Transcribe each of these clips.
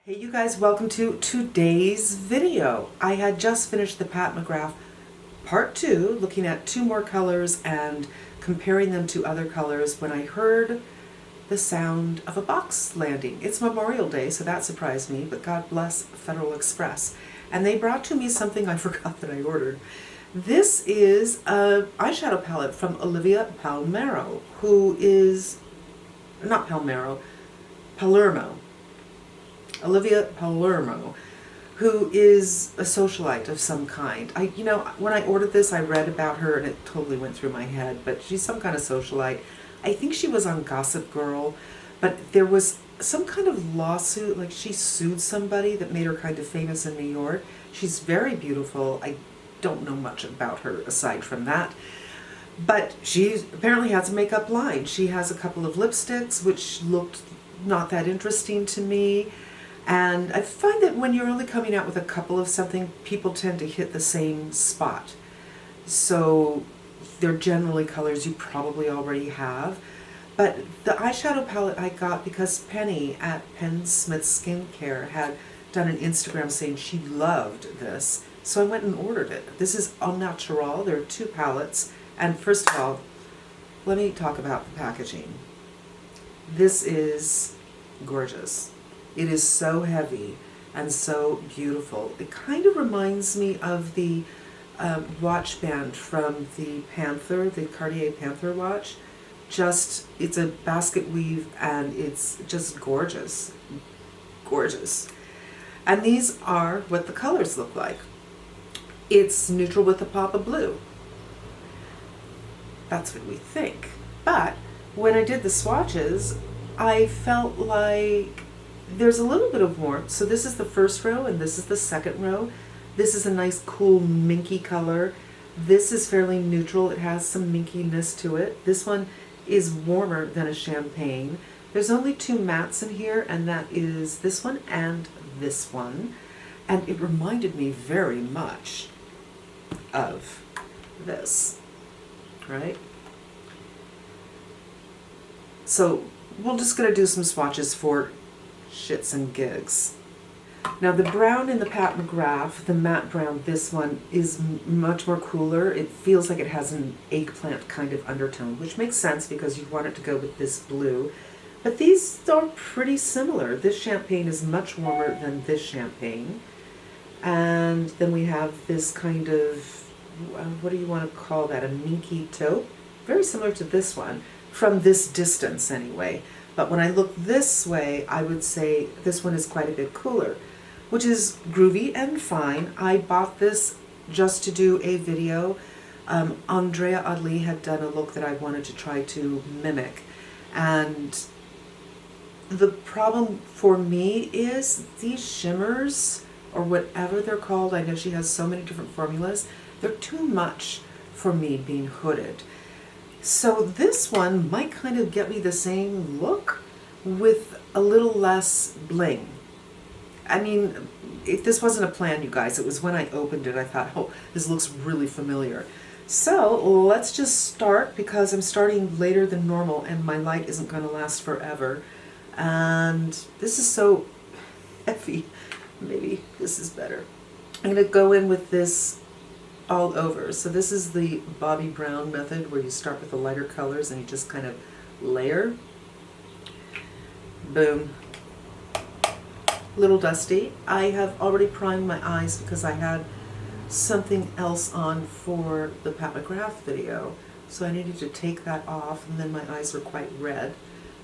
Hey you guys, welcome to today's video. I had just finished the Pat McGrath part 2, looking at 2 more colors and comparing them to other colors when I heard the sound of a box landing. It's Memorial Day, so that surprised me, but God bless Federal Express. And they brought to me something I forgot that I ordered. This is an eyeshadow palette from Olivia Palermo, who is, not Palmero, Palermo. Olivia Palermo, who is a socialite of some kind. When I ordered this, I read about her and it totally went through my head, but she's some kind of socialite. I think she was on Gossip Girl, but there was some kind of lawsuit, like she sued somebody that made her kind of famous in New York. She's very beautiful. I don't know much about her aside from that. But she apparently has a makeup line. She has a couple of lipsticks, which looked not that interesting to me. And I find that when you're only coming out with a couple of something, people tend to hit the same spot. So they're generally colors you probably already have. But the eyeshadow palette I got because Penny at Penn Smith Skincare had done an Instagram saying she loved this. So I went and ordered it. This is ONaturale. There are 2 palettes. And first of all, let me talk about the packaging. This is gorgeous. It is so heavy and so beautiful. It kind of reminds me of the watch band from the Panther, the Cartier Panther watch. It's a basket weave and it's just gorgeous. Gorgeous. And these are what the colors look like. It's neutral with a pop of blue. That's what we think. But when I did the swatches, I felt like there's a little bit of warmth. So this is the first row and this is the second row. This is a nice cool minky color. This is fairly neutral. It has some minkiness to it. This one is warmer than a champagne. There's only 2 mattes in here, and that is this one and this one. And it reminded me very much of this, right? So we're just gonna do some swatches for shits and gigs. Now the brown in the Pat McGrath, the matte brown, this one is much more cooler. It feels like it has an eggplant kind of undertone, which makes sense because you want it to go with this blue. But these are pretty similar. This champagne is much warmer than this champagne. And then we have this kind of, what do you want to call that, a minky taupe? Very similar to this one, from this distance anyway. But when I look this way, I would say this one is quite a bit cooler, which is groovy and fine. I bought this just to do a video. Andrea Adli had done a look that I wanted to try to mimic. And the problem for me is these shimmers, or whatever they're called, I know she has so many different formulas, they're too much for me being hooded. So this one might kind of get me the same look with a little less bling. I mean, this wasn't a plan, you guys. It was when I opened it, I thought, oh, this looks really familiar. So let's just start, because I'm starting later than normal and my light isn't going to last forever. And this is so heavy. Maybe this is better. I'm going to go in with this all over. So this is the Bobbi Brown method, where you start with the lighter colors and you just kind of layer. Boom. Little dusty. I have already primed my eyes because I had something else on for the Pat McGrath video. So I needed to take that off, and then my eyes were quite red.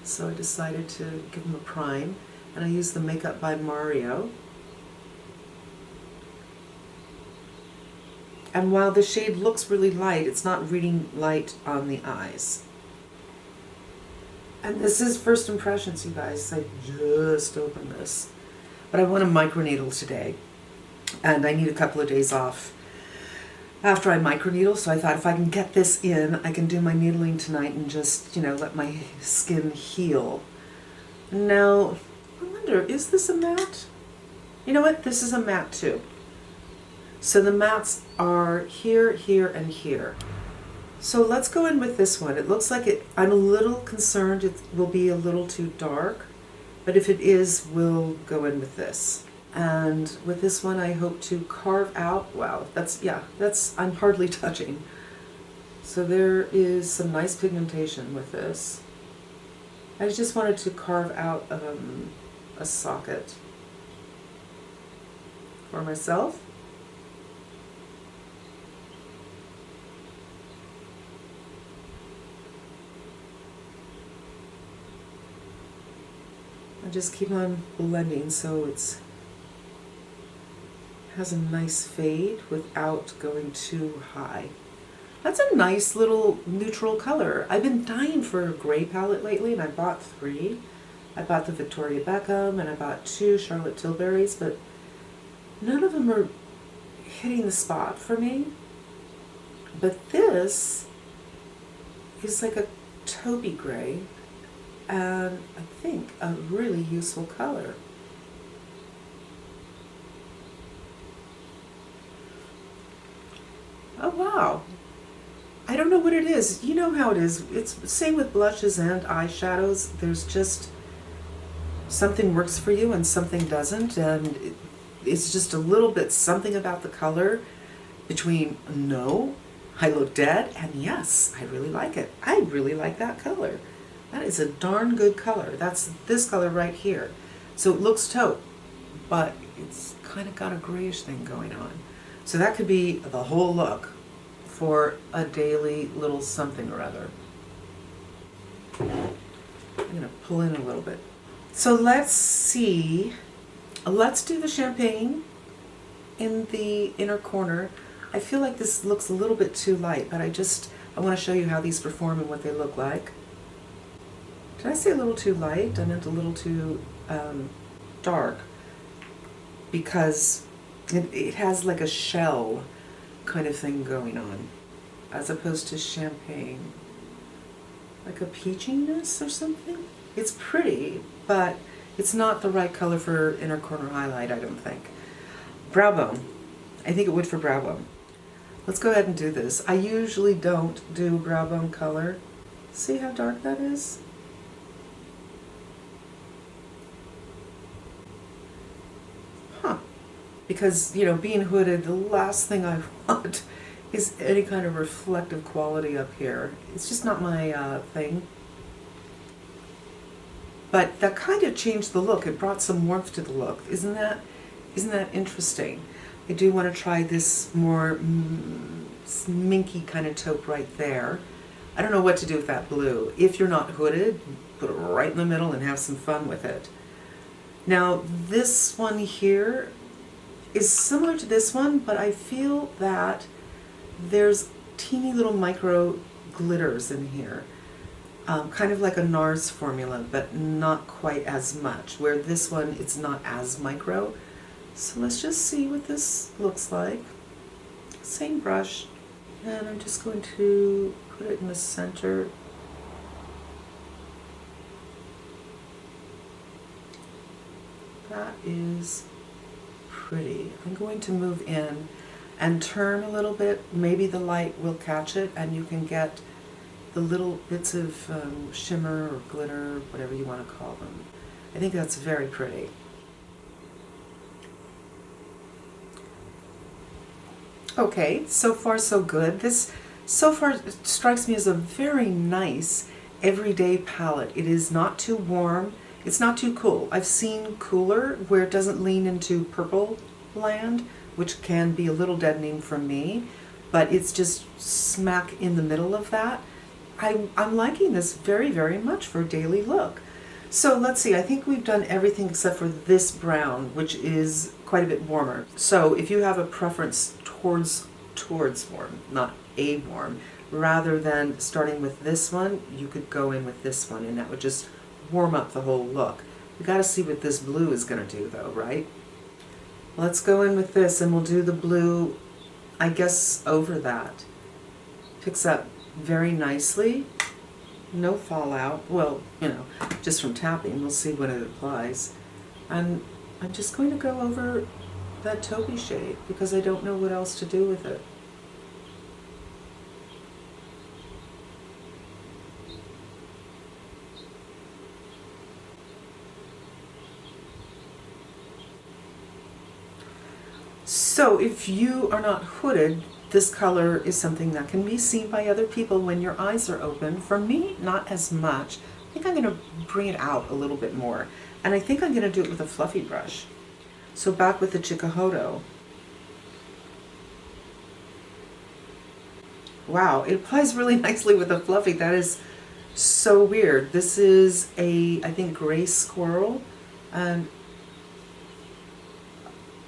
So I decided to give them a prime, and I used the Makeup by Mario. And while the shade looks really light, it's not reading light on the eyes. And this is first impressions, you guys. I just opened this. But I want to microneedle today. And I need a couple of days off after I microneedle. So I thought if I can get this in, I can do my needling tonight and just, let my skin heal. Now, I wonder, is this a matte? You know what? This is a matte too. So the mattes are here, here, and here. So let's go in with this one. It looks like I'm a little concerned it will be a little too dark, but if it is, we'll go in with this. And with this one, I hope to carve out, wow, I'm hardly touching. So there is some nice pigmentation with this. I just wanted to carve out a socket for myself. I just keep on blending so it has a nice fade without going too high. That's a nice little neutral color. I've been dying for a gray palette lately, and I bought 3. I bought the Victoria Beckham, and I bought 2 Charlotte Tilburys, but none of them are hitting the spot for me. But this is like a taupey gray, and I think a really useful color. Oh wow. I don't know what it is. You know how it is. It's the same with blushes and eyeshadows. There's just something works for you and something doesn't, and it's just a little bit something about the color between no, I look dead, and yes, I really like it. I really like that color. That is a darn good color. That's this color right here. So it looks taupe, but it's kind of got a grayish thing going on. So that could be the whole look for a daily little something or other. I'm going to pull in a little bit. So let's see. Let's do the champagne in the inner corner. I feel like this looks a little bit too light, but I want to show you how these perform and what they look like. Did I say a little too light? I meant a little too dark, because it has like a shell kind of thing going on, as opposed to champagne. Like a peachiness or something? It's pretty, but it's not the right color for inner corner highlight, I don't think. Brow bone. I think it would for brow bone. Let's go ahead and do this. I usually don't do brow bone color. See how dark that is? Because, you know, being hooded, the last thing I want is any kind of reflective quality up here. It's just not my thing. But that kind of changed the look. It brought some warmth to the look. Isn't that interesting? I do want to try this more minky kind of taupe right there. I don't know what to do with that blue. If you're not hooded, put it right in the middle and have some fun with it. Now, this one here is similar to this one, but I feel that there's teeny little micro glitters in here. Kind of like a NARS formula, but not quite as much, where this one, it's not as micro. So let's just see what this looks like. Same brush, and I'm just going to put it in the center. That is pretty. I'm going to move in and turn a little bit. Maybe the light will catch it and you can get the little bits of shimmer or glitter, whatever you want to call them. I think that's very pretty. Okay, so far so good. This so far strikes me as a very nice everyday palette. It is not too warm. It's not too cool. I've seen cooler where it doesn't lean into purple land, which can be a little deadening for me, but it's just smack in the middle of that. I'm liking this very, very much for a daily look. So let's see, I think we've done everything except for this brown, which is quite a bit warmer. So if you have a preference towards warm, not a warm, rather than starting with this one, you could go in with this one and that would just warm up the whole look. We got to see what this blue is going to do though, right? Let's go in with this and we'll do the blue, I guess, over that. Picks up very nicely. No fallout. Well, you know, just from tapping. We'll see when it applies. And I'm just going to go over that taupey shade because I don't know what else to do with it. So if you are not hooded, this color is something that can be seen by other people when your eyes are open. For me, not as much. I think I'm going to bring it out a little bit more. And I think I'm going to do it with a fluffy brush. So back with the Chikuhodo. Wow, it applies really nicely with a fluffy. That is so weird. This is a, I think, gray squirrel. And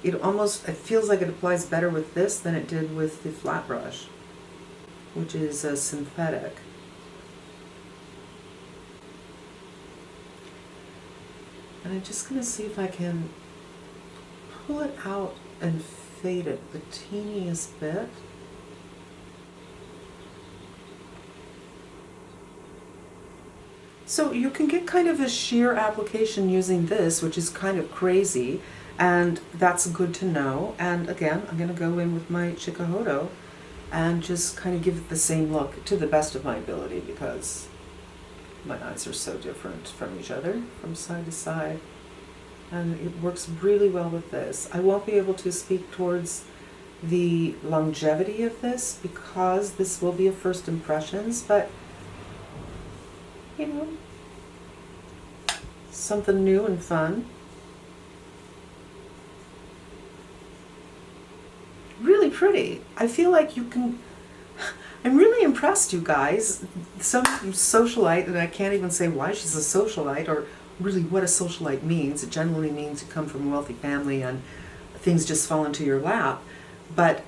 it feels like it applies better with this than it did with the flat brush, which is a synthetic. And I'm just going to see if I can pull it out and fade it the teeniest bit. So you can get kind of a sheer application using this, which is kind of crazy, and that's good to know. And again, I'm going to go in with my Chikuhodo and just kind of give it the same look to the best of my ability, because my eyes are so different from each other, from side to side. And it works really well with this. I won't be able to speak towards the longevity of this because this will be a first impressions, but you know, something new and fun. Really pretty. I feel like you can, I'm really impressed, you guys. Some socialite, and I can't even say why she's a socialite or really what a socialite means. It generally means you come from a wealthy family and things just fall into your lap. But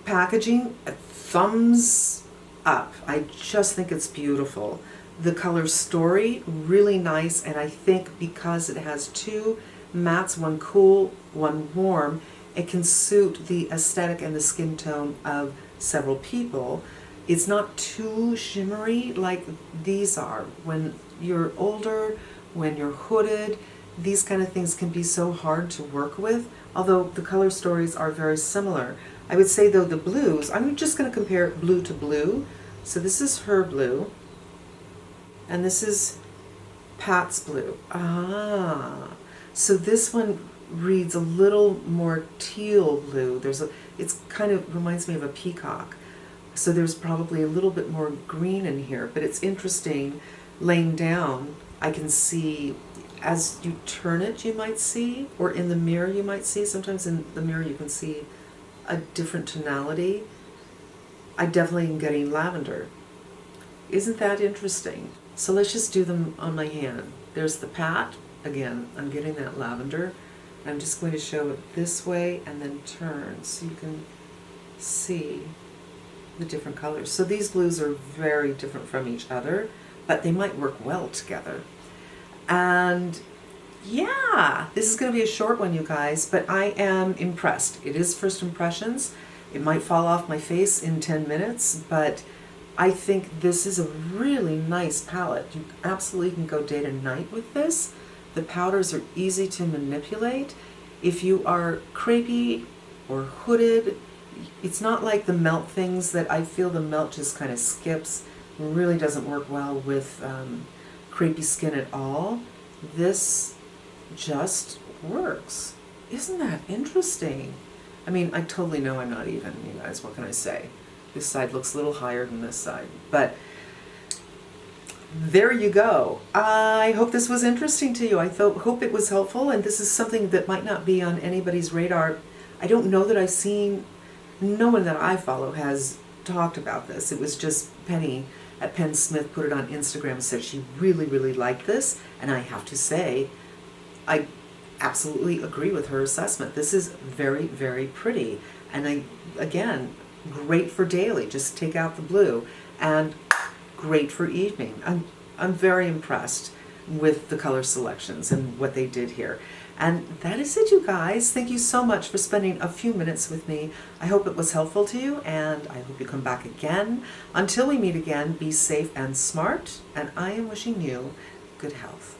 packaging, thumbs up. I just think it's beautiful. The color story, really nice, and I think because it has two mattes, one cool, one warm, it can suit the aesthetic and the skin tone of several people. It's not too shimmery like these are. When you're older, when you're hooded, these kind of things can be so hard to work with, although the color stories are very similar. I would say though the blues, I'm just going to compare blue to blue. So this is her blue. And this is Pat's blue. So this one reads a little more teal blue. It's kind of reminds me of a peacock. So there's probably a little bit more green in here, but it's interesting. Laying down, I can see, as you turn it, you might see, or in the mirror you might see. Sometimes in the mirror you can see a different tonality. I definitely am getting lavender. Isn't that interesting? So let's just do them on my hand. There's the Pat. Again, I'm getting that lavender. I'm just going to show it this way and then turn so you can see the different colors. So these blues are very different from each other, but they might work well together. And yeah, this is going to be a short one, you guys, but I am impressed. It is first impressions. It might fall off my face in 10 minutes, but I think this is a really nice palette. You absolutely can go day to night with this. The powders are easy to manipulate. If you are crepey or hooded, it's not like the melt things that I feel the melt just kind of skips. It really doesn't work well with crepey skin at all. This just works. Isn't that interesting? I mean, I totally know I'm not even, you guys. What can I say? This side looks a little higher than this side, but there you go. I hope this was interesting to you. I hope it was helpful, and this is something that might not be on anybody's radar. I don't know that I've seen, no one that I follow has talked about this. It was just Penny at Penn Smith put it on Instagram and said she really, really liked this, and I have to say, I absolutely agree with her assessment. This is very, very pretty, and again, great for daily. Just take out the blue, and great for evening. I'm very impressed with the color selections and what they did here. And that is it, you guys. Thank you so much for spending a few minutes with me. I hope it was helpful to you, and I hope you come back again. Until we meet again, be safe and smart, and I am wishing you good health.